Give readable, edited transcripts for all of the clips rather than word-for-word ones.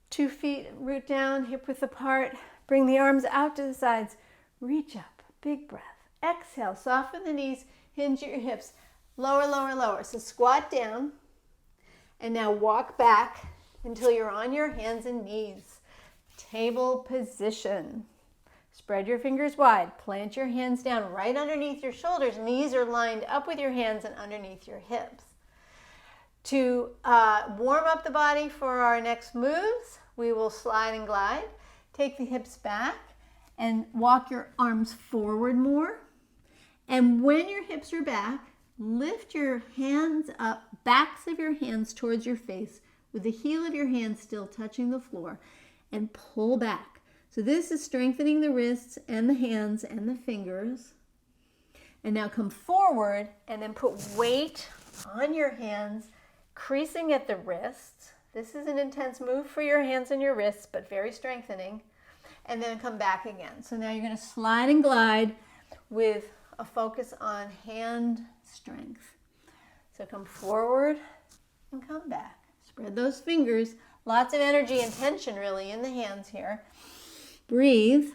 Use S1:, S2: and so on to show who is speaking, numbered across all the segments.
S1: 2 feet, root down, hip width apart. Bring the arms out to the sides. Reach up, big breath. Exhale, soften the knees, hinge at your hips. Lower, lower, lower. So squat down. And now walk back until you're on your hands and knees. Table position. Spread your fingers wide. Plant your hands down right underneath your shoulders. Knees are lined up with your hands and underneath your hips. To warm up the body for our next moves, we will slide and glide. Take the hips back and walk your arms forward more. And when your hips are back, lift your hands up, backs of your hands towards your face, with the heel of your hand still touching the floor, and pull back. So this is strengthening the wrists and the hands and the fingers. And now come forward and then put weight on your hands, creasing at the wrists. This is an intense move for your hands and your wrists, but very strengthening. And then come back again. So now you're going to slide and glide with a focus on hand strength. So come forward and come back. Spread those fingers. Lots of energy and tension really in the hands here. Breathe.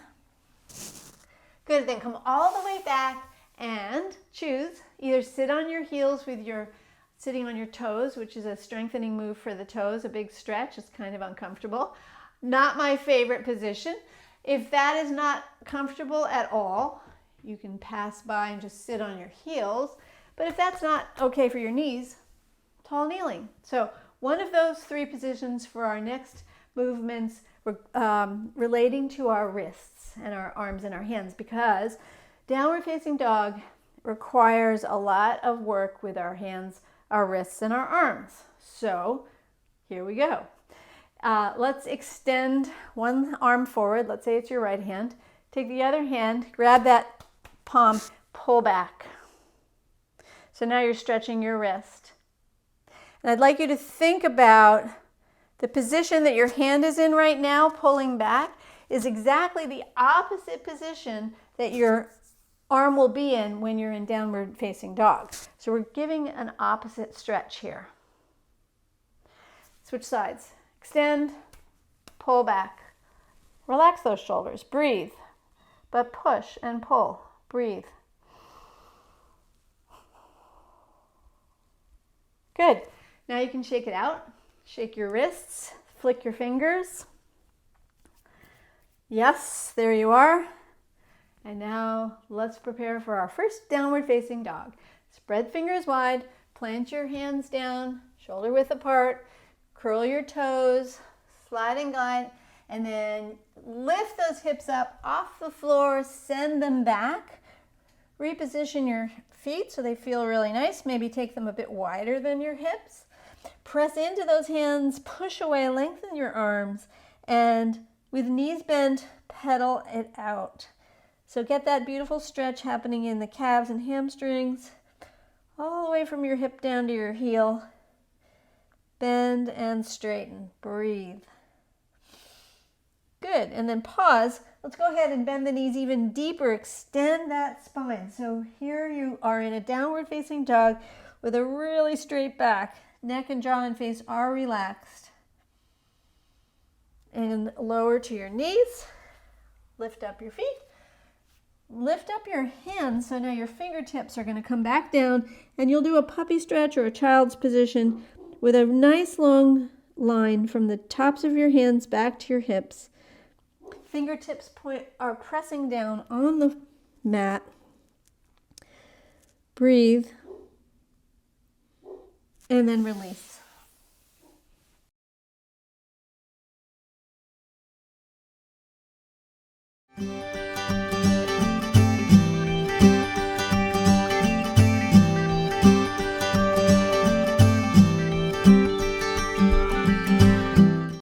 S1: Good. Then come all the way back and choose. Either sit on your heels with your sitting on your toes, which is a strengthening move for the toes, a big stretch. It's kind of uncomfortable. Not my favorite position. If that is not comfortable at all, you can pass by and just sit on your heels. But if that's not okay for your knees, tall kneeling. So one of those 3 positions for our next movements relating to our wrists and our arms and our hands, because downward facing dog requires a lot of work with our hands, our wrists, and our arms. So here we go. Let's extend one arm forward. Let's say it's your right hand. Take the other hand, grab that palm, pull back. So now you're stretching your wrist. And I'd like you to think about the position that your hand is in right now, pulling back, is exactly the opposite position that your arm will be in when you're in downward facing dog. So we're giving an opposite stretch here. Switch sides. Extend, pull back. Relax those shoulders. Breathe, but push and pull. Breathe. Good. Now you can shake it out. Shake your wrists, flick your fingers. Yes, there you are. And now let's prepare for our first downward facing dog. Spread fingers wide, plant your hands down, shoulder width apart, curl your toes, slide and glide, and then lift those hips up off the floor, send them back. Reposition your feet so they feel really nice. Maybe take them a bit wider than your hips. Press into those hands, push away, lengthen your arms, and with knees bent, pedal it out. So get that beautiful stretch happening in the calves and hamstrings, all the way from your hip down to your heel. Bend and straighten. Breathe. Good. And then pause. Let's go ahead and bend the knees even deeper. Extend that spine. So here you are in a downward facing dog with a really straight back. Neck and jaw and face are relaxed. And lower to your knees. Lift up your feet. Lift up your hands. So now your fingertips are going to come back down, and you'll do a puppy stretch or a child's position with a nice long line from the tops of your hands back to your hips. Fingertips are pressing down on the mat. Breathe. And then release.